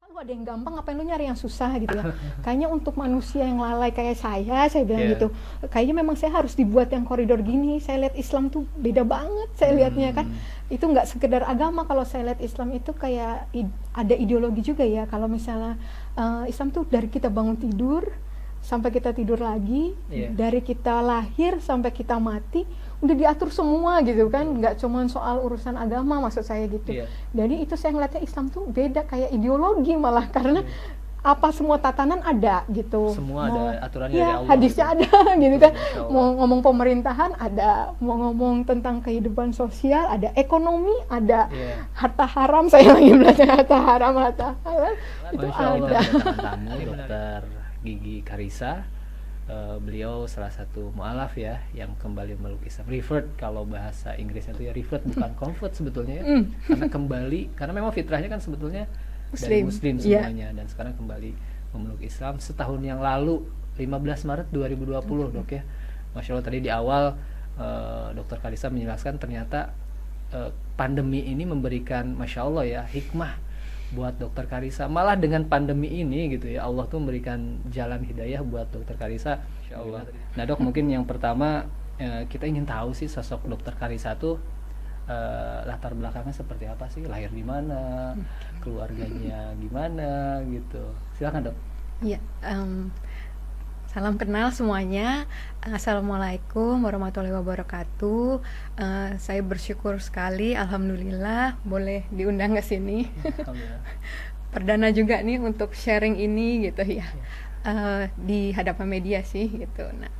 Lu ada yang gampang, ngapain lu nyari yang susah gitu ya. Kayaknya untuk manusia yang lalai kayak saya bilang gitu, kayaknya memang saya harus dibuat yang koridor gini. Saya lihat Islam tuh beda banget, saya lihatnya kan. Itu nggak sekedar agama. Kalau saya lihat Islam itu kayak ada ideologi juga ya. Kalau misalnya Islam tuh dari kita bangun tidur sampai kita tidur lagi, dari kita lahir sampai kita mati, udah diatur semua gitu kan, nggak cuma soal urusan agama maksud saya gitu. Jadi itu saya ngeliatnya Islam tuh beda, kayak ideologi malah, karena apa semua tatanan ada gitu. Semua ada aturannya ya, dari Allah. hadisnya gitu. Ada gitu kan. Mau ngomong pemerintahan ada, mau ngomong tentang kehidupan sosial ada, ekonomi ada, harta haram, saya lagi belajar harta haram, harta halal itu ada. Tamu Dokter Gigi Karissa. Beliau salah satu mu'alaf ya yang kembali meluk Islam, revert kalau bahasa Inggrisnya itu ya, revert bukan convert sebetulnya ya. Karena kembali, karena memang fitrahnya kan sebetulnya dari muslim semuanya, dan sekarang kembali memeluk Islam setahun yang lalu, 15 Maret 2020 Dok ya. Masya Allah, tadi di awal Dokter Karissa menjelaskan ternyata pandemi ini memberikan Masya Allah ya hikmah buat Dokter Karissa. Malah dengan pandemi ini gitu ya, Allah tuh memberikan jalan hidayah buat Dokter Karissa, Insya Allah. Nah Dok, mungkin yang pertama kita ingin tahu sih sosok Dokter Karissa tuh latar belakangnya seperti apa sih, lahir di mana, keluarganya gimana gitu. Silakan Dok. Iya, salam kenal semuanya. Assalamualaikum warahmatullahi wabarakatuh. Saya bersyukur sekali, alhamdulillah boleh diundang ke sini. Perdana juga nih untuk sharing ini gitu ya. Di hadapan media sih gitu. Nah,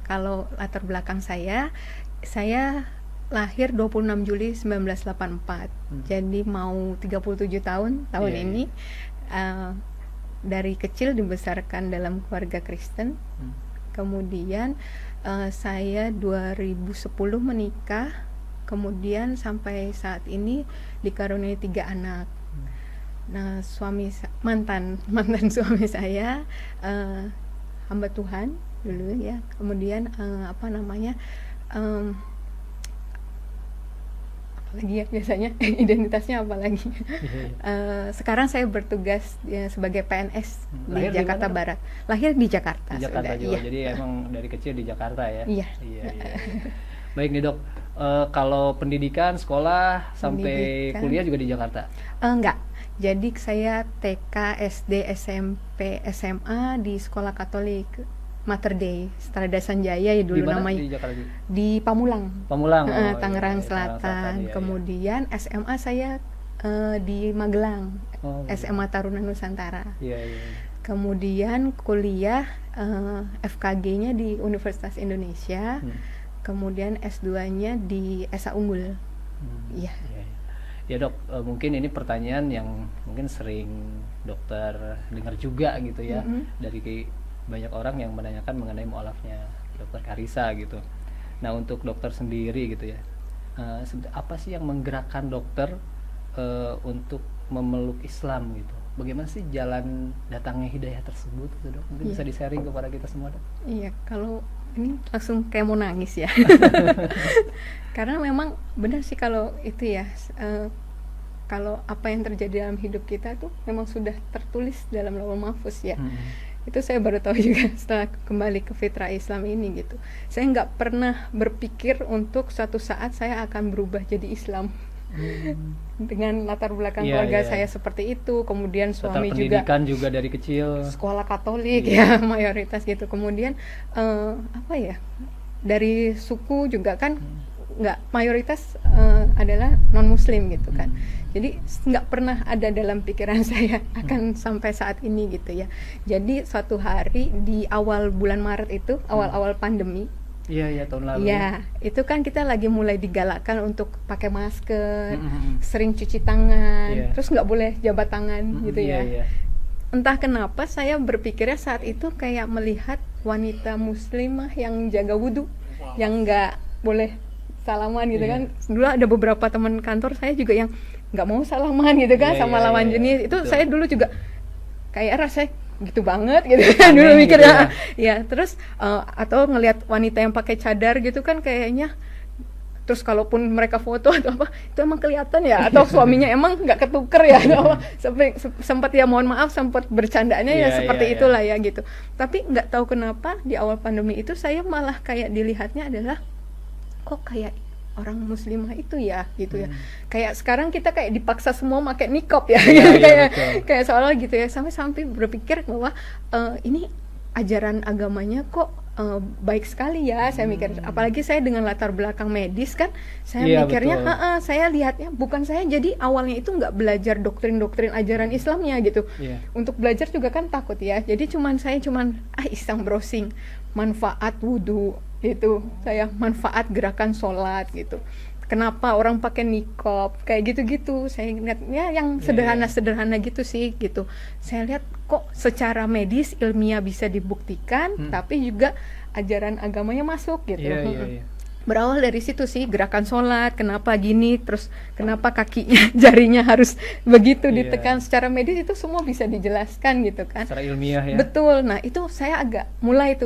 kalau latar belakang saya lahir 26 Juli 1984. Jadi mau 37 tahun ini. Dari kecil dibesarkan dalam keluarga Kristen. Kemudian saya 2010 menikah, kemudian sampai saat ini dikaruniai 3 anak. Nah, mantan suami saya hamba Tuhan dulu ya. Kemudian lagi ya biasanya identitasnya apa lagi. Sekarang saya bertugas sebagai PNS di Jakarta Barat. Lahir di Jakarta. Di Jakarta juga. Jadi emang dari kecil di Jakarta ya. Iya. Baik nih Dok, kalau pendidikan sekolah sampai kuliah juga di Jakarta? Enggak. Jadi saya TK, SD, SMP, SMA di sekolah Katolik Mater Dei, Strada Sanjaya ya dulu namanya. Di Jakarta? Di Pamulang. Tangerang Selatan. Iya. Kemudian SMA saya di Magelang, SMA Taruna Nusantara. Kemudian kuliah FKG-nya di Universitas Indonesia. Kemudian S2-nya di Esa Unggul. Iya. Ya Dok, mungkin ini pertanyaan yang mungkin sering dokter dengar juga gitu ya, dari banyak orang yang menanyakan mengenai mu'alafnya Dokter Karissa gitu. Nah untuk dokter sendiri gitu ya, apa sih yang menggerakkan dokter untuk memeluk Islam gitu? Bagaimana sih jalan datangnya hidayah tersebut gitu Dok? Mungkin bisa di-sharing kepada kita semua Dok? Iya, kalau ini langsung kayak mau nangis ya. Karena memang benar sih kalau itu ya, kalau apa yang terjadi dalam hidup kita tuh memang sudah tertulis dalam Lauhul Mahfuz ya. Itu saya baru tahu juga setelah kembali ke fitrah Islam ini gitu. Saya nggak pernah berpikir untuk suatu saat saya akan berubah jadi Islam. Dengan latar belakang keluarga saya seperti itu, kemudian suami juga pendidikan juga dari kecil sekolah Katolik ya mayoritas gitu. Kemudian dari suku juga kan nggak mayoritas adalah non Muslim gitu kan. Jadi nggak pernah ada dalam pikiran saya akan sampai saat ini gitu ya. Jadi suatu hari di awal bulan Maret itu, awal-awal pandemi. Iya tahun lalu. Iya, itu kan kita lagi mulai digalakkan untuk pakai masker, sering cuci tangan, terus nggak boleh jabat tangan gitu ya. Entah kenapa saya berpikirnya saat itu kayak melihat wanita muslimah yang jaga wudhu, yang nggak boleh salaman gitu kan. Dulu ada beberapa teman kantor saya juga yang nggak mau salaman gitu kan sama lawan jenis. Itu betul. Saya dulu juga kayak rasanya gitu banget gitu kan dulu mikirnya ya terus atau ngelihat wanita yang pakai cadar gitu kan kayaknya terus kalaupun mereka foto atau apa itu emang kelihatan ya, atau suaminya emang nggak ketuker ya, atau sampai sempat ya mohon maaf sempat bercandanya ya seperti itulah ya gitu. Tapi nggak tahu kenapa di awal pandemi itu saya malah kayak dilihatnya adalah kok kayak orang muslimah itu ya gitu ya, kayak sekarang kita kayak dipaksa semua pakai niqab ya, kayak seolah gitu ya, sampai berpikir bahwa ini ajaran agamanya kok baik sekali ya, saya mikir, apalagi saya dengan latar belakang medis kan, saya mikirnya saya lihatnya bukan, saya jadi awalnya itu nggak belajar doktrin ajaran Islamnya gitu, untuk belajar juga kan takut ya, jadi saya iseng browsing manfaat wudhu itu, saya manfaat gerakan sholat gitu, kenapa orang pakai niqab kayak gitu-gitu, saya lihatnya yang sederhana gitu sih gitu, saya lihat kok secara medis ilmiah bisa dibuktikan, tapi juga ajaran agamanya masuk gitu. Berawal dari situ sih, gerakan sholat kenapa gini, terus kenapa kakinya jarinya harus begitu ditekan, secara medis itu semua bisa dijelaskan gitu kan, secara ilmiah ya. Betul. Nah itu saya agak mulai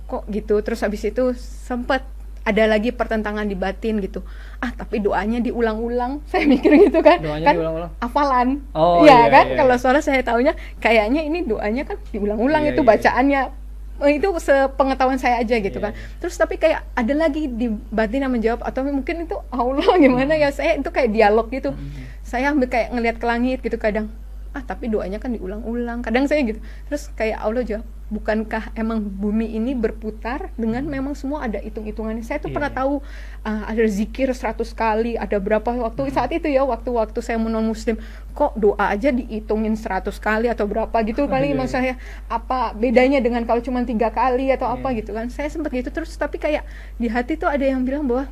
kok gitu, terus habis itu sempat ada lagi pertentangan di batin gitu, tapi doanya diulang-ulang, saya mikir gitu kan, doanya diulang-ulang, hafalan, kalau soalnya saya taunya kayaknya ini doanya kan diulang-ulang, itu bacaannya itu sepengetahuan saya aja gitu kan, terus tapi kayak ada lagi di batin yang menjawab, atau mungkin itu Allah gimana ya, saya itu kayak dialog gitu, saya ambil kayak ngelihat ke langit gitu kadang, tapi doanya kan diulang-ulang, kadang saya gitu, terus kayak Allah jawab, bukankah emang bumi ini berputar dengan memang semua ada hitung-hitungannya. Saya tuh pernah tahu ada zikir 100 kali, ada berapa waktu saat itu ya, waktu saya non muslim, kok doa aja dihitungin 100 kali atau berapa gitu kali, maksud saya apa bedanya dengan kalau cuma 3 kali atau apa gitu kan, saya sempat gitu. Terus tapi kayak di hati tuh ada yang bilang bahwa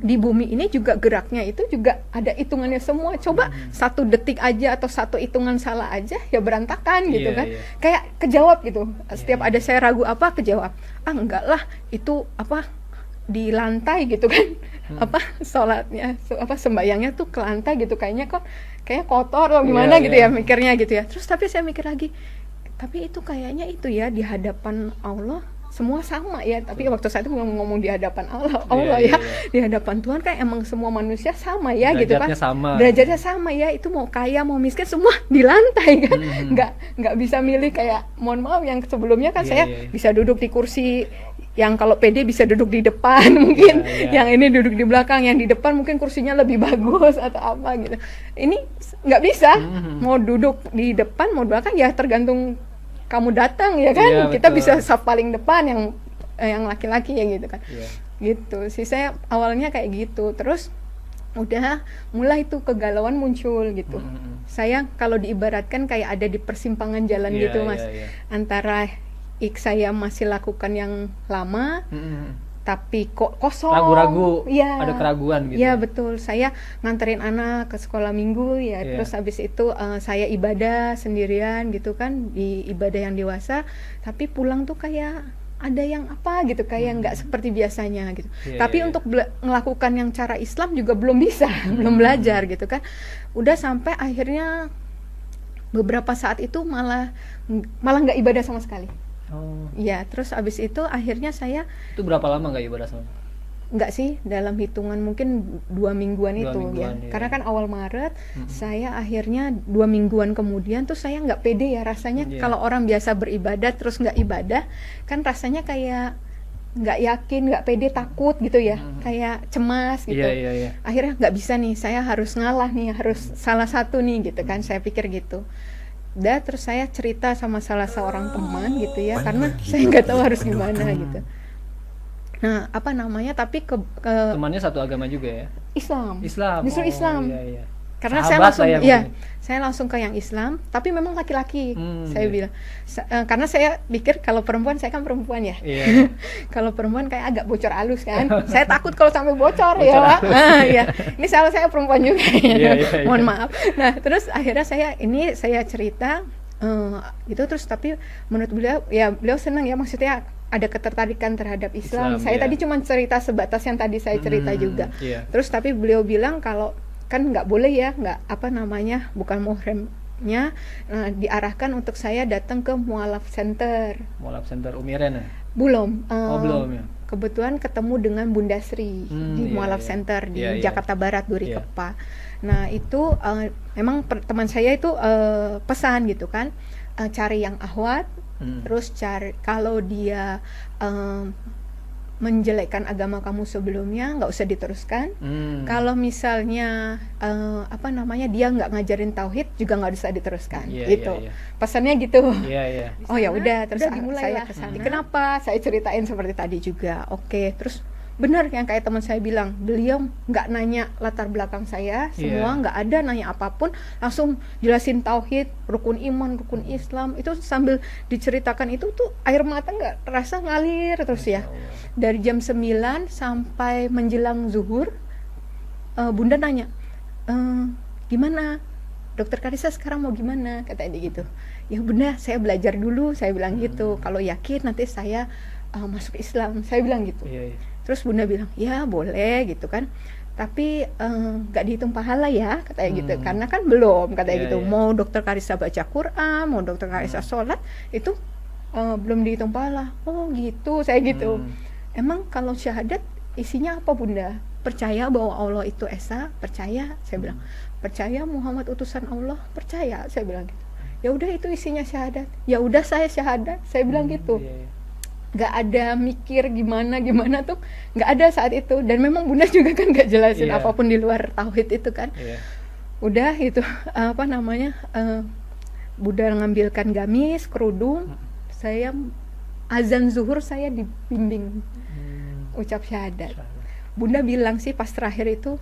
di bumi ini juga geraknya itu juga ada hitungannya semua, coba 1 detik aja atau 1 hitungan salah aja ya berantakan gitu kan, kayak kejawab gitu, setiap ada saya ragu apa kejawab, enggak lah itu apa di lantai gitu kan, sholatnya sembayangnya tuh ke lantai gitu, kayaknya kotor atau gimana gitu ya mikirnya gitu ya. Terus tapi saya mikir lagi, tapi itu kayaknya itu ya di hadapan Allah semua sama ya, tapi waktu saya itu ngomong di hadapan Allah di hadapan Tuhan kan emang semua manusia sama ya gitu kan, derajatnya sama ya, itu mau kaya mau miskin semua di lantai kan, nggak bisa milih kayak mohon maaf yang sebelumnya kan saya bisa duduk di kursi yang kalau PD bisa duduk di depan mungkin, yang ini duduk di belakang, yang di depan mungkin kursinya lebih bagus atau apa gitu, ini nggak bisa, mau duduk di depan mau di belakang ya tergantung kamu datang ya kan, kita bisa saf paling depan yang laki-laki ya gitu kan, gitu sih saya awalnya kayak gitu. Terus udah mulai tuh kegalauan muncul gitu, saya kalau diibaratkan kayak ada di persimpangan jalan gitu mas, antara saya masih lakukan yang lama tapi kok kosong, ragu-ragu, ada keraguan gitu. Iya betul, saya nganterin anak ke sekolah minggu ya, terus habis itu saya ibadah sendirian gitu kan, di ibadah yang dewasa, tapi pulang tuh kayak ada yang apa gitu, kayak nggak seperti biasanya gitu. Tapi untuk melakukan yang cara Islam juga belum bisa, belum belajar gitu kan. Udah sampai akhirnya beberapa saat itu malah nggak ibadah sama sekali. Ya, terus abis itu akhirnya saya itu berapa lama nggak ibadah sama? Nggak sih, dalam hitungan mungkin 2 mingguan itu ya. Karena kan awal Maret, saya akhirnya 2 mingguan kemudian tuh saya nggak pede ya rasanya. Kalau orang biasa beribadah terus nggak ibadah, kan rasanya kayak nggak yakin, nggak pede, takut gitu ya, kayak cemas gitu. Akhirnya nggak bisa nih, saya harus ngalah nih, harus salah satu nih gitu kan, saya pikir gitu. Terus saya cerita sama salah seorang teman gitu ya, karena saya nggak tahu harus gimana gitu. Nah apa namanya, tapi temannya satu agama juga ya? Islam. Justru Islam. Karena sahabat saya langsung ke yang Islam, tapi memang laki-laki. Saya bilang karena saya pikir kalau perempuan, saya kan perempuan ya. Kalau perempuan kayak agak bocor halus kan. Saya takut kalau sampai bocor ya. Ini salah saya perempuan juga ya. Mohon maaf. Nah terus akhirnya saya cerita gitu, terus tapi menurut beliau senang ya, maksudnya ada ketertarikan terhadap Islam. Saya tadi cuma cerita sebatas yang tadi saya cerita juga. Terus tapi beliau bilang kalau kan nggak boleh ya, bukan muhrimnya, diarahkan untuk saya datang ke Mualaf Center. Mualaf Center Umiren ya? Belum. Belum ya? kebetulan ketemu dengan Bunda Sri di Mualaf Center di Jakarta Barat, Duri Kepa. Nah itu memang teman saya itu pesan gitu kan, cari yang ahwat, terus cari kalau dia menjelekkan agama kamu sebelumnya nggak usah diteruskan. Kalau misalnya dia nggak ngajarin tauhid juga nggak usah diteruskan, gitu. Pesannya gitu. Oh ya udah, terus saya kesana. Kenapa? Saya ceritain seperti tadi juga. Oke, terus benar yang kayak teman saya bilang, beliau nggak nanya latar belakang saya, semua nggak ada nanya apapun, langsung jelasin tauhid, rukun iman, rukun Islam, itu sambil diceritakan itu tuh air mata nggak terasa ngalir terus ya. Dari jam 9 sampai menjelang zuhur, Bunda nanya, gimana? Dokter Karissa sekarang mau gimana? Katanya gitu. Ya Bunda, saya belajar dulu, saya bilang gitu. Kalau yakin nanti saya masuk Islam, saya bilang gitu. Terus Bunda bilang, ya boleh gitu kan, tapi nggak dihitung pahala ya, katanya gitu, karena kan belum, katanya gitu. Mau Dokter Karissa baca Quran, mau Dokter Karissa sholat, itu belum dihitung pahala. Oh gitu, saya gitu. Emang kalau syahadat isinya apa Bunda? Percaya bahwa Allah itu esa, percaya, saya bilang. Percaya Muhammad utusan Allah, percaya, saya bilang gitu. Ya udah itu isinya syahadat. Ya udah saya syahadat, saya bilang gitu. Nggak ada mikir gimana tuh, nggak ada saat itu. Dan memang Bunda juga kan nggak jelasin apapun di luar tauhid itu kan. Udah itu Bunda ngambilkan gamis, kerudung, saya azan zuhur saya dibimbing ucap syahadat. Bunda bilang sih pas terakhir itu,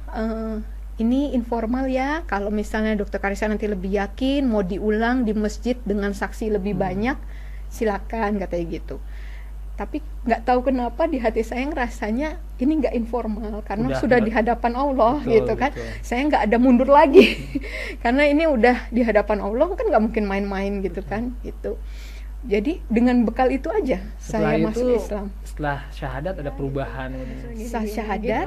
ini informal ya, kalau misalnya Dokter Karissa nanti lebih yakin mau diulang di masjid dengan saksi lebih banyak, silakan, katanya gitu. Tapi nggak tahu kenapa di hati saya ngerasanya ini nggak informal, karena sudah di hadapan Allah, gitu kan. Saya nggak ada mundur lagi karena ini udah di hadapan Allah kan, nggak mungkin main-main gitu kan, gitu. Jadi dengan bekal itu aja saya masuk Islam. Setelah syahadat ada perubahan. Setelah syahadat,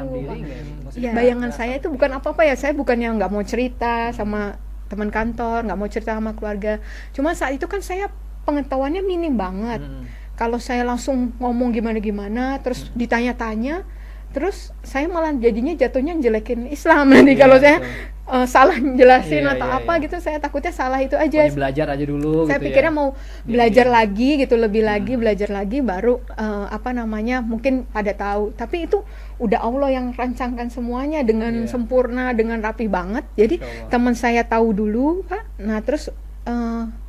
bayangan saya itu bukan apa-apa ya. Saya bukan yang nggak mau cerita sama teman kantor, nggak mau cerita sama keluarga. Cuma saat itu kan saya pengetahuannya minim banget. Kalau saya langsung ngomong gimana-gimana, terus ditanya-tanya, terus saya malah jadinya jatuhnya jelekin Islam nanti kalau saya salah jelasin atau apa gitu. Saya takutnya salah itu aja. Belajar aja dulu. Saya gitu pikirnya mau belajar lagi gitu, lebih lagi belajar lagi baru mungkin pada tahu. Tapi itu udah Allah yang rancangkan semuanya dengan sempurna, dengan rapi banget. Jadi teman saya tahu dulu, Pak. Nah terus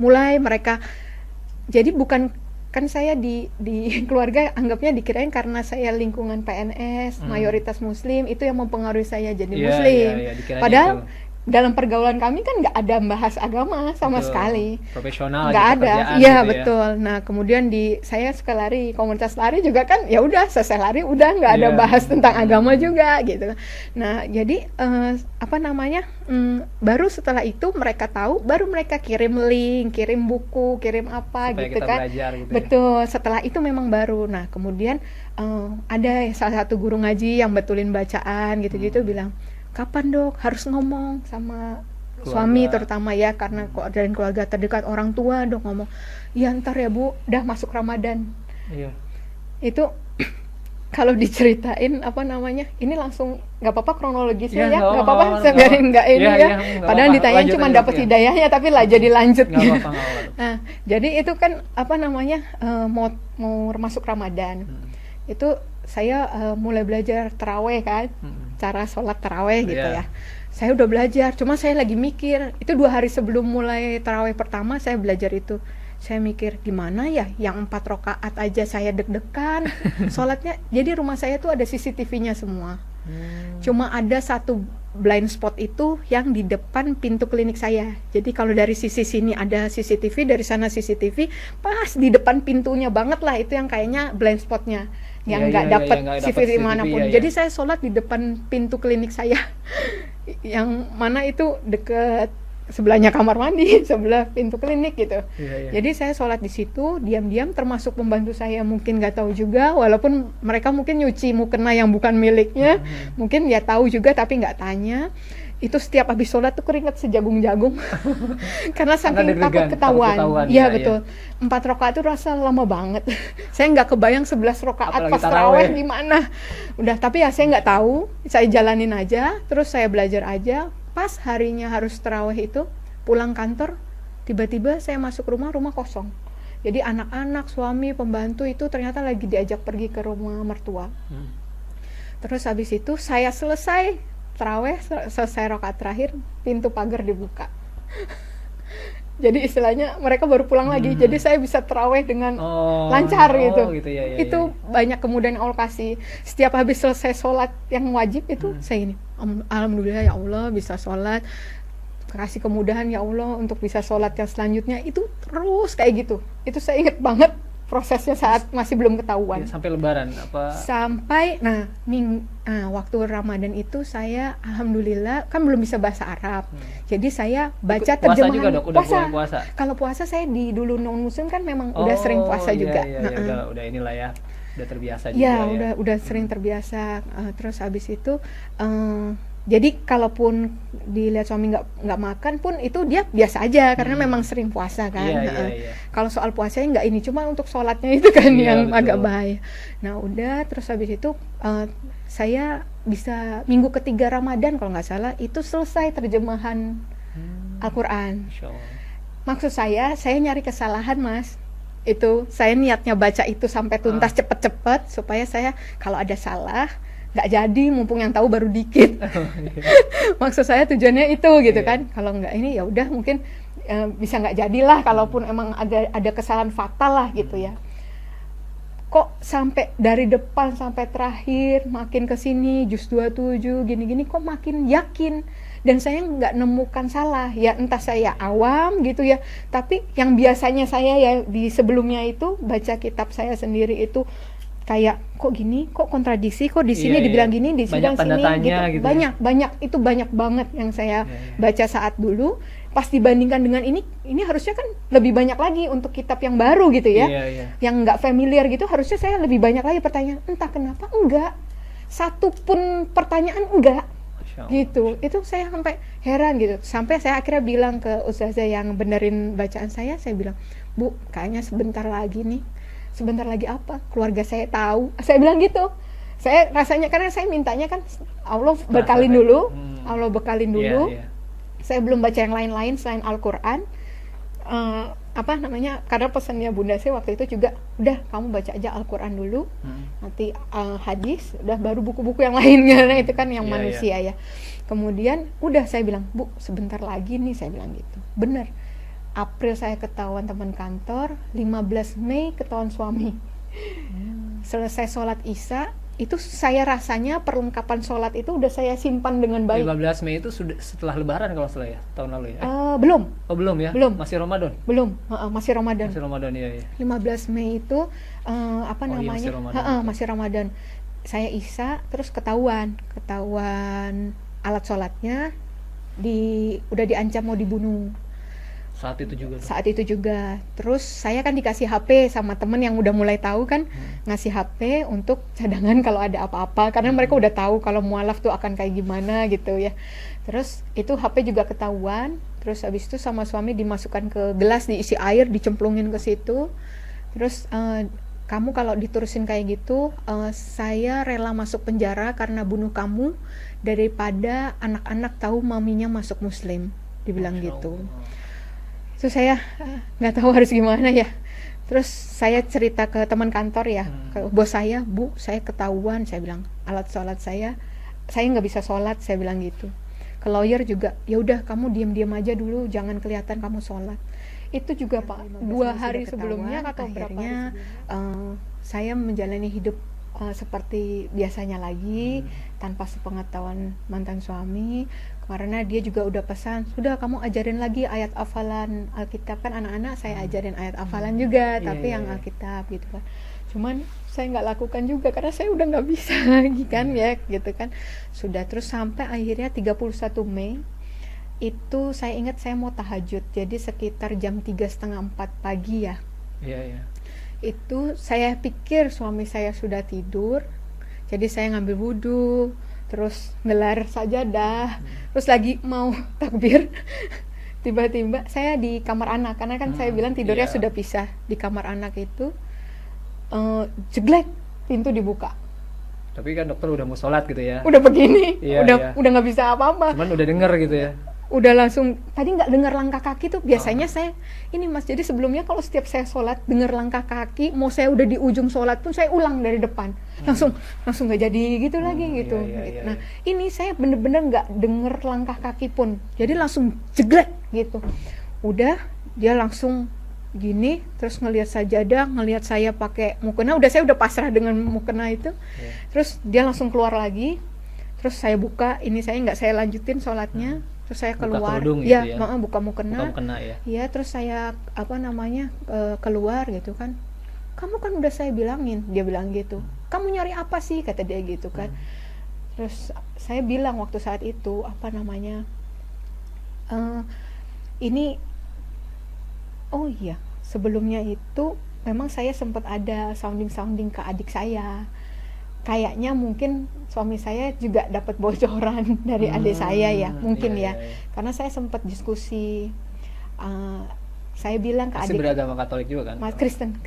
mulai mereka, jadi bukan kan saya di keluarga anggapnya dikirain karena saya lingkungan PNS mayoritas muslim itu yang mempengaruhi saya jadi muslim. Padahal itu. Dalam pergaulan kami kan nggak ada bahas agama sama sekali. Profesional nggak ada. Iya gitu betul. Nah kemudian saya suka lari, komunitas lari juga kan ya udah selesai lari udah nggak ada bahas tentang agama juga gitu. Nah jadi baru setelah itu mereka tahu, baru mereka kirim link, kirim buku, kirim apa supaya gitu kan. Gitu betul. Setelah itu memang baru. Nah kemudian ada salah satu guru ngaji yang betulin bacaan gitu-gitu bilang, kapan Dok harus ngomong sama suami terutama ya, karena dari keluarga terdekat, orang tua Dok ngomong, ya ntar ya Bu, udah masuk Ramadan. Itu kalau diceritain ini langsung nggak apa-apa kronologisnya ya, nggak apa-apa, saya biarin nggak ini ya. Padahal ditanyain cuma dapat hidayahnya tapi lah jadi lanjut gitu. Nah jadi itu kan mau masuk Ramadan. Itu saya mulai belajar taraweh kan, cara sholat taraweh gitu ya. Saya udah belajar, cuma saya lagi mikir, itu 2 hari sebelum mulai taraweh pertama saya belajar itu. Saya mikir gimana ya, yang 4 rakaat aja saya deg-degan sholatnya. Jadi rumah saya tuh ada CCTV-nya semua. Cuma ada satu blind spot itu yang di depan pintu klinik saya. Jadi kalau dari sisi sini ada CCTV, dari sana CCTV, pas di depan pintunya banget lah, itu yang kayaknya blind spotnya, yang nggak dapat CCTV manapun. Jadi saya sholat di depan pintu klinik saya, yang mana itu deket sebelahnya kamar mandi, sebelah pintu klinik gitu. Jadi saya sholat di situ, diam-diam, termasuk pembantu saya mungkin nggak tahu juga, walaupun mereka mungkin nyuci mukena yang bukan miliknya, mungkin dia tahu juga tapi nggak tanya. Itu setiap habis sholat tuh keringat sejagung-jagung karena saking deg-degan, takut ketahuan. ya, Iya betul. 4 rakaat itu rasa lama banget. Saya nggak kebayang 11 rakaat Apalagi pas taraweh taraweh. gimana. Udah, tapi ya saya nggak tahu, saya jalanin aja, terus saya belajar aja. Pas harinya harus taraweh itu, pulang kantor, tiba-tiba saya masuk rumah kosong. Jadi anak-anak, suami, pembantu itu ternyata lagi diajak pergi ke rumah mertua. Terus habis itu saya selesai taraweh, selesai rakaat terakhir, pintu pagar dibuka. Jadi istilahnya mereka baru pulang lagi, jadi saya bisa taraweh dengan lancar gitu. Ya, itu banyak kemudahan yang Allah kasih. Setiap habis selesai sholat yang wajib itu saya ini, alhamdulillah ya Allah bisa sholat, kasih kemudahan ya Allah untuk bisa sholat yang selanjutnya. Itu terus kayak gitu. Itu saya ingat banget prosesnya saat masih belum ketahuan. Ya, sampai Lebaran apa? Sampai waktu Ramadan itu saya alhamdulillah kan belum bisa bahasa Arab. Jadi saya baca terjemahan. Puasa juga dok, udah mulai puasa. Kalau puasa saya dulu non muslim kan memang udah sering puasa juga. Udah inilah ya. Udah terbiasa juga ya. Udah sering terbiasa. Terus habis itu jadi kalaupun dilihat suami nggak makan pun itu dia biasa aja karena memang sering puasa kan. Iya. Kalau soal puasanya nggak ini, cuma untuk sholatnya itu kan yang betul. agak bahaya. Nah udah, terus habis itu saya bisa minggu ketiga Ramadan kalau nggak salah itu selesai terjemahan Al-Quran. Maksud saya nyari kesalahan mas. Itu saya niatnya baca itu sampai tuntas cepet-cepet supaya saya kalau ada salah nggak jadi, mumpung yang tahu baru dikit. Maksud saya tujuannya itu gitu kan. Kalau nggak ini ya udah mungkin bisa nggak jadilah, kalaupun emang ada kesalahan fatal lah gitu ya. Kok sampai dari depan sampai terakhir makin kesini juz 27 gini-gini kok makin yakin, dan saya nggak nemukan salah ya, entah saya awam gitu ya, tapi yang biasanya saya ya di sebelumnya itu baca kitab saya sendiri itu kayak kok gini, kok kontradiksi, kok di sini dibilang gini, di sini gitu. Banyak banget yang saya baca saat dulu. Pas dibandingkan dengan ini harusnya kan lebih banyak lagi untuk kitab yang baru gitu ya. Yang nggak familiar gitu, harusnya saya lebih banyak lagi pertanyaan. Entah kenapa enggak. Satu pun pertanyaan enggak. Gitu. Itu saya sampai heran gitu. Sampai saya akhirnya bilang ke ustazah yang benerin bacaan saya bilang, "Bu, kayaknya sebentar lagi apa? Keluarga saya tahu." Saya bilang gitu. Saya rasanya karena saya mintanya kan Allah bekalin dulu. Saya belum baca yang lain-lain selain Al-Quran. Karena pesannya bunda saya waktu itu juga, udah kamu baca aja Al-Quran dulu, nanti hadis, udah baru buku-buku yang lainnya. Nah itu kan yang manusia ya. Kemudian udah saya bilang, "Bu, sebentar lagi nih," saya bilang gitu. Bener. April saya ketahuan teman kantor, 15 Mei ketahuan suami. Selesai sholat Isya, itu saya rasanya perlengkapan sholat itu udah saya simpan dengan baik. 15 Mei itu sudah setelah Lebaran kalau salah ya, tahun lalu ya? Belum. Oh belum ya? Belum. Masih Ramadan? Belum, masih Ramadan. Masih Ramadan ya. 15 Mei itu Masih Ramadan. Masih Ramadan. Saya Isya, terus ketahuan alat sholatnya udah diancam mau dibunuh. Saat itu juga. Terus saya kan dikasih HP sama temen yang udah mulai tahu kan, ngasih HP untuk cadangan kalau ada apa-apa, karena mereka udah tahu kalau mualaf tuh akan kayak gimana gitu ya. Terus itu HP juga ketahuan. Terus habis itu sama suami dimasukkan ke gelas, diisi air, dicemplungin ke situ. Terus kamu kalau diterusin kayak gitu, saya rela masuk penjara karena bunuh kamu daripada anak-anak tahu maminya masuk muslim, dibilang gitu. Itu saya nggak tahu harus gimana ya. Terus saya cerita ke teman kantor ya, ke bos saya, "Bu, saya ketahuan," saya bilang, "alat sholat saya nggak bisa sholat," saya bilang gitu. Ke lawyer juga, "Ya udah kamu diam-diam aja dulu, jangan kelihatan kamu sholat." Itu juga Pak, 2 hari sebelumnya atau akhirnya saya menjalani hidup seperti biasanya lagi, tanpa sepengetahuan mantan suami. Karena dia juga udah pesan, "Sudah kamu ajarin lagi ayat hafalan Alkitab," kan anak-anak saya ajarin ayat hafalan juga, tapi yang Alkitab gitu kan. Cuman saya nggak lakukan juga karena saya udah nggak bisa lagi kan ya gitu kan. Sudah, terus sampai akhirnya 31 Mei itu saya ingat saya mau tahajud, jadi sekitar jam 3:30-4 pagi ya. Itu saya pikir suami saya sudah tidur, jadi saya ngambil wudhu, terus gelar sajadah, terus lagi mau takbir, tiba-tiba saya di kamar anak, karena kan saya bilang tidurnya sudah pisah di kamar anak itu, jeglek pintu dibuka. Tapi kan dokter udah mau sholat gitu ya. Udah begini, udah nggak bisa apa-apa. Cuman udah denger gitu ya. Udah langsung, tadi nggak dengar langkah kaki tuh biasanya saya ini Mas, jadi sebelumnya kalau setiap saya sholat dengar langkah kaki, mau saya udah di ujung sholat pun saya ulang dari depan, langsung nggak jadi gitu lagi gitu. Nah ini saya bener-bener nggak dengar langkah kaki pun, jadi langsung jeglek gitu. Udah dia langsung gini, terus ngelihat sajadah, ngelihat saya pakai mukena, saya udah pasrah dengan mukena itu. Terus dia langsung keluar lagi, terus saya buka, ini saya nggak saya lanjutin sholatnya. Terus saya keluar, buka mukena, ya. Terus saya keluar gitu kan. Kamu kan udah saya bilangin, dia bilang gitu. Kamu nyari apa sih, kata dia gitu kan. Terus saya bilang waktu saat itu sebelumnya itu memang saya sempat ada sounding ke adik saya. Kayaknya mungkin suami saya juga dapat bocoran dari adik saya ya, mungkin karena saya sempat diskusi, saya bilang ke adik, beragama Katolik juga kan? Kristen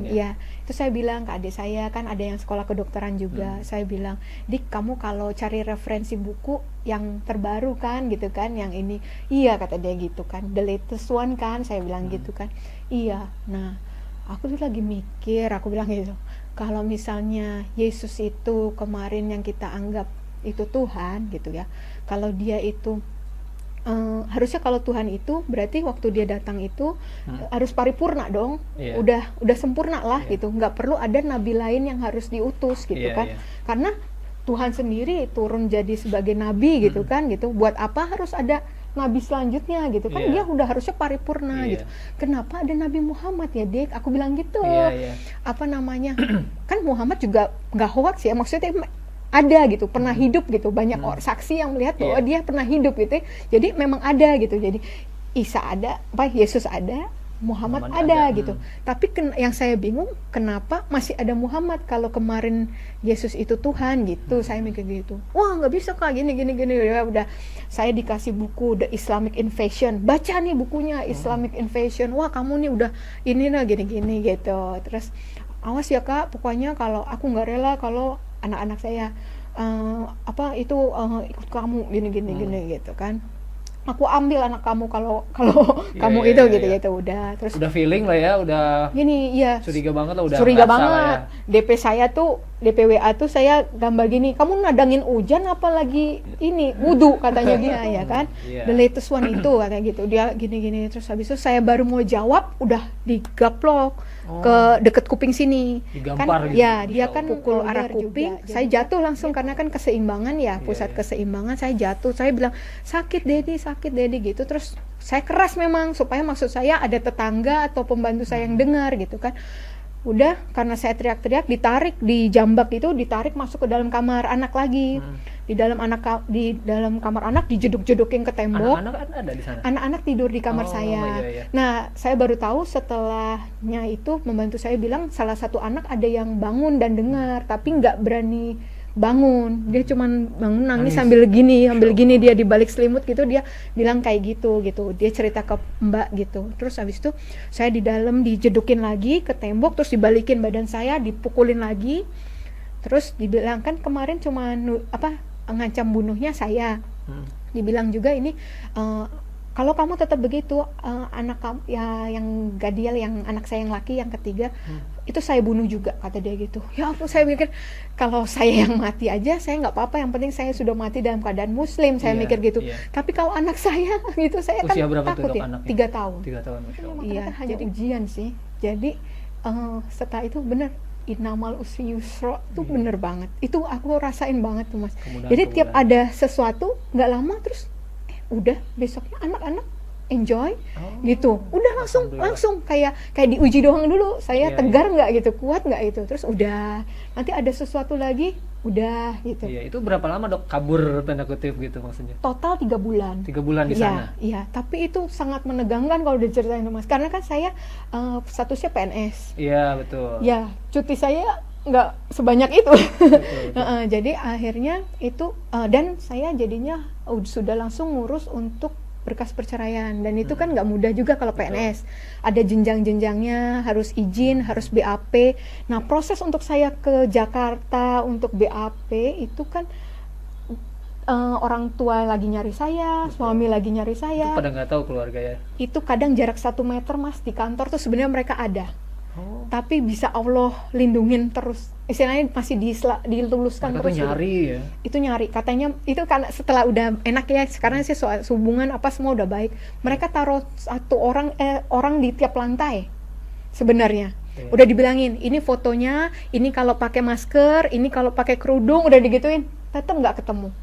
ya. Itu saya bilang ke adik saya, kan ada yang sekolah kedokteran juga, saya bilang, Dik, kamu kalau cari referensi buku yang terbaru kan gitu kan, yang ini, iya kata dia gitu kan, the latest one kan, saya bilang gitu kan, iya. Nah aku tuh lagi mikir, aku bilang gitu, kalau misalnya Yesus itu kemarin yang kita anggap itu Tuhan gitu ya, kalau dia itu harusnya kalau Tuhan itu berarti waktu dia datang itu harus paripurna dong, udah sempurna lah gitu, nggak perlu ada nabi lain yang harus diutus gitu kan, karena Tuhan sendiri turun jadi sebagai nabi gitu kan gitu, buat apa harus ada nabi selanjutnya gitu kan, dia udah harusnya paripurna gitu. Kenapa ada Nabi Muhammad ya, Dek? Aku bilang gitu. Kan Muhammad juga nggak hoax ya, maksudnya ada gitu, pernah hidup gitu, banyak orang saksi yang melihat bahwa dia pernah hidup gitu. Jadi memang ada gitu. Jadi Isa ada, Yesus ada, Muhammad ada gitu. Tapi yang saya bingung, kenapa masih ada Muhammad kalau kemarin Yesus itu Tuhan gitu. Saya mikir gitu. Wah, nggak bisa Kak, gini. Ya udah, saya dikasih buku The Islamic Invasion. Baca nih bukunya Islamic Invasion. Wah, kamu nih udah ini lah gini gitu. Terus awas ya Kak, pokoknya kalau aku nggak rela kalau anak-anak saya ikut kamu gini gitu kan. Aku ambil anak kamu kalau kamu itu gitu udah. Terus udah feeling lah ya, udah gini curiga banget lah, udah curiga banget ya. DP WA tuh saya gambar gini, kamu nadangin hujan apalagi ini wudu katanya dia ya kan, the latest one itu katanya gitu, dia gini. Terus habis itu saya baru mau jawab udah digaplok ke deket kuping sini digampar kan, gitu. Ya dia kan pukul arah kuping juga, saya jatuh langsung karena kan keseimbangan ya, pusat keseimbangan, saya jatuh, saya bilang sakit Dedi gitu. Terus saya keras memang supaya maksud saya ada tetangga atau pembantu saya yang dengar gitu kan. Udah, karena saya teriak-teriak, ditarik di jambak itu, ditarik masuk ke dalam kamar anak lagi. Di dalam kamar anak dijeduk-jedukin ke tembok. Anak-anak ada di sana. Anak-anak tidur di kamar saya. Nah, saya baru tahu setelahnya itu membantu saya bilang salah satu anak ada yang bangun dan dengar, tapi nggak berani bangun, dia cuman bangun nangis sambil gini dia di balik selimut gitu, dia bilang kayak gitu, dia cerita ke Mbak gitu. Terus habis itu saya di dalam dijedukin lagi ke tembok, terus dibalikin badan saya, dipukulin lagi, terus dibilang kan kemarin cuma ngancam bunuhnya saya, dibilang juga ini kalau kamu tetap begitu, anak kamu ya yang Gadiel, yang anak saya yang laki yang ketiga itu saya bunuh juga, kata dia gitu. Ya aku saya mikir kalau saya yang mati aja saya nggak apa-apa, yang penting saya sudah mati dalam keadaan muslim, saya mikir gitu. Tapi kalau anak saya gitu, saya kan takut ya. 3 tahun. 3 tahun, Masya Allah. Iya, hanya ujian sih. Jadi setelah itu bener, innamal usri yusra tuh bener banget. Itu aku rasain banget tuh Mas. Jadi tiap ada sesuatu nggak lama terus udah besoknya anak-anak enjoy gitu, udah langsung kayak diuji doang dulu, saya tegar nggak gitu, kuat nggak gitu, terus udah nanti ada sesuatu lagi udah gitu. Itu berapa lama Dok kabur tanda kutip gitu maksudnya? Total 3 bulan. 3 bulan di sana? Iya, tapi itu sangat menegangkan kalau diceritain Mas, karena kan saya statusnya PNS. Iya betul. Ya, cuti saya nggak sebanyak itu. Betul. Jadi akhirnya itu dan saya jadinya sudah langsung ngurus untuk berkas perceraian, dan itu kan nggak mudah juga kalau PNS. Ada jenjang-jenjangnya, harus izin, harus BAP. Nah, proses untuk saya ke Jakarta untuk BAP itu kan orang tua lagi nyari saya, suami lagi nyari saya. Itu pada nggak tahu keluarga ya? Itu kadang jarak 1 meter Mas, di kantor tuh sebenarnya mereka ada. Oh. Tapi bisa Allah lindungin terus, istilahnya masih diluluskan Mereka terus tuh nyari gitu. ya? Itu nyari, katanya itu kan setelah udah enak ya, sekarang sih soal hubungan apa semua udah baik, mereka taruh satu orang di tiap lantai sebenarnya. Udah dibilangin, ini fotonya, ini kalau pakai masker, ini kalau pakai kerudung, udah digituin, tetap nggak ketemu.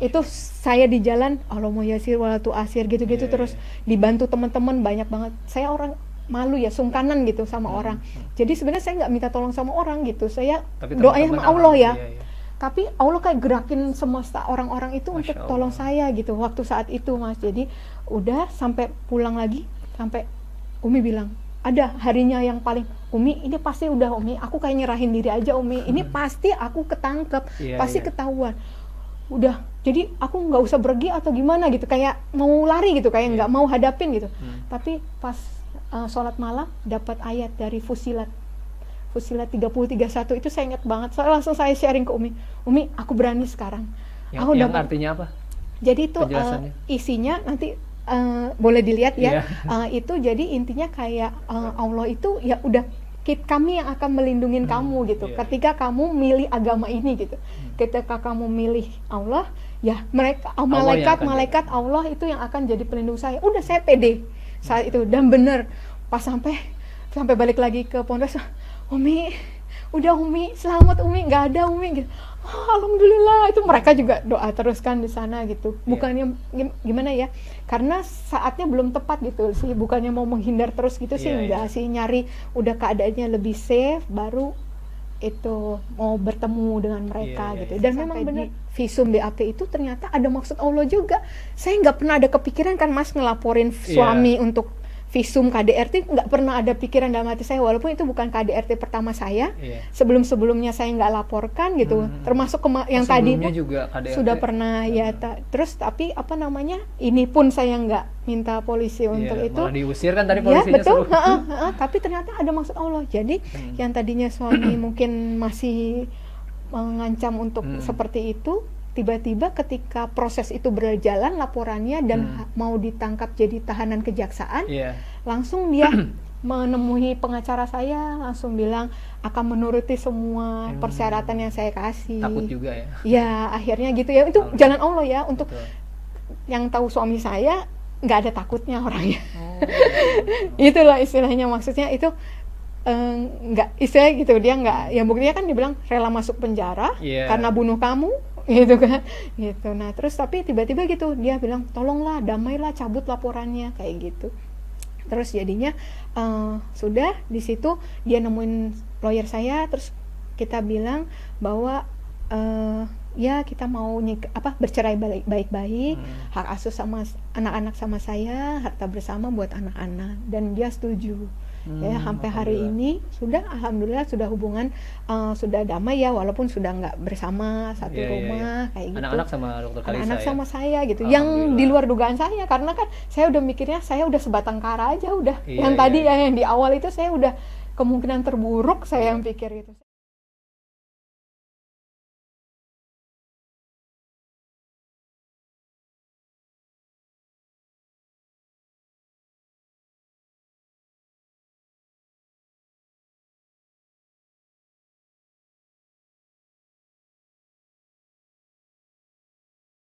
Itu saya di jalan, Allahumma yasir walatu asir gitu-gitu, terus dibantu teman-teman banyak banget. Saya orang malu ya, sungkanan gitu sama orang. Jadi sebenarnya saya nggak minta tolong sama orang gitu, saya doanya sama Allah ya. Tapi Allah kayak gerakin semesta orang-orang itu untuk tolong saya gitu waktu saat itu Mas. Jadi udah sampai pulang lagi, sampai Umi bilang, ada harinya yang paling, Umi ini pasti udah Umi, aku kayak nyerahin diri aja Umi, ini pasti aku ketangkep, pasti ketahuan. Udah, jadi aku nggak usah pergi atau gimana gitu, kayak mau lari gitu, kayak nggak mau hadapin gitu. Tapi pas sholat malam dapat ayat dari Fusilat 30:31 itu saya ingat banget. Langsung saya sharing ke Umi, aku berani sekarang. Yang artinya apa? Jadi itu isinya nanti boleh dilihat ya. Itu jadi intinya kayak Allah itu ya udah, kami yang akan melindungi kamu gitu. Ketika kamu milih agama ini gitu, ketika kamu milih Allah, ya mereka malaikat Allah itu yang akan jadi pelindung saya. Udah, saya pede saat itu, dan bener pas sampai balik lagi ke pondok, Umi udah Umi selamat, Umi nggak ada Umi gitu. Alhamdulillah, itu mereka juga doa terus kan di sana gitu. Bukannya gimana ya, karena saatnya belum tepat gitu sih, bukannya mau menghindar terus gitu sih, enggak sih, nyari udah keadaannya lebih safe baru itu mau bertemu dengan mereka gitu. Dan memang benar visum BAP itu ternyata ada maksud Allah juga. Saya nggak pernah ada kepikiran kan Mas ngelaporin suami untuk visum KDRT, nggak pernah ada pikiran dalam hati saya, walaupun itu bukan KDRT pertama saya. Sebelumnya saya nggak laporkan gitu, termasuk yang tadi juga KDRT sudah pernah terus tapi apa namanya, ini pun saya nggak minta polisi untuk itu, malah diusir kan tadi polisinya. Betul. Tapi ternyata ada maksud Allah. Jadi yang tadinya suami mungkin masih mengancam untuk seperti itu, tiba-tiba ketika proses itu berjalan laporannya dan mau ditangkap jadi tahanan kejaksaan, langsung dia menemui pengacara saya, langsung bilang akan menuruti semua persyaratan yang saya kasih. Takut juga ya? Ya akhirnya gitu ya, itu jalan Allah ya. Untuk yang tahu suami saya nggak ada takutnya orangnya. Itulah istilahnya, maksudnya itu nggak istilah gitu, dia nggak, ya buktinya kan dibilang rela masuk penjara karena bunuh kamu gitu kan gitu. Nah terus tapi tiba-tiba gitu dia bilang tolonglah, damailah, cabut laporannya kayak gitu. Terus jadinya sudah di situ dia nemuin lawyer saya, terus kita bilang bahwa ya kita mau bercerai baik-baik, hak asuh sama anak-anak sama saya, harta bersama buat anak-anak, dan dia setuju. Ya sampai hari ini sudah alhamdulillah sudah hubungan sudah damai ya, walaupun sudah nggak bersama satu rumah kayak gitu. Anak-anak sama dokter Kalisa, anak-anak sama saya gitu, yang di luar dugaan saya, karena kan saya udah mikirnya saya udah sebatang kara aja udah. Yang tadi yang di awal itu saya udah kemungkinan terburuk saya yang pikir gitu.